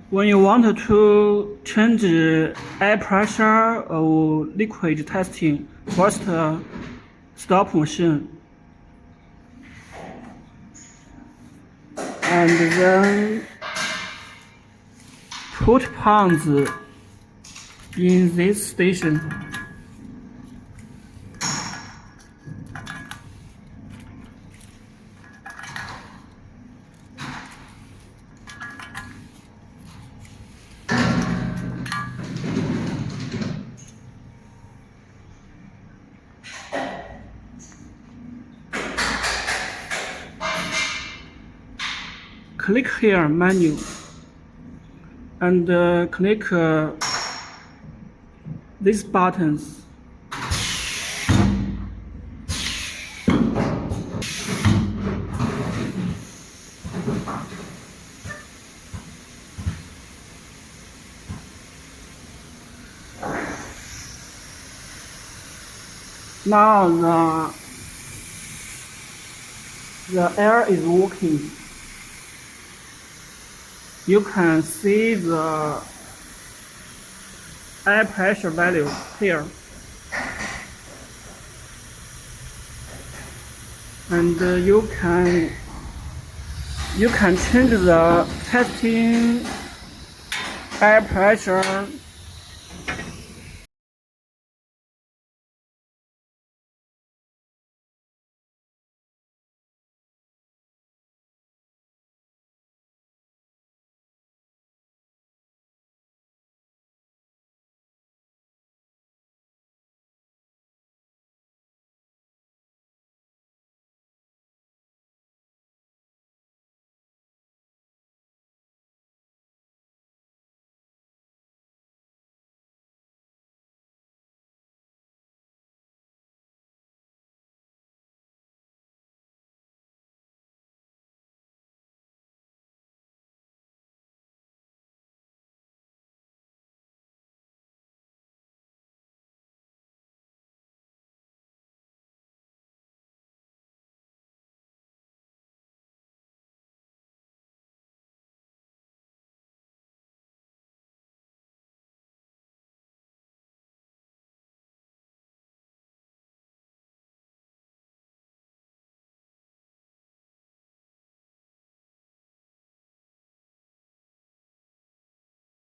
When you want to change air pressure or leakage testing, first stop machine. And then put pumps in this station. Click here menu and click these buttons. Now the air is working. You can see the air pressure value here. And you can change the testing air pressure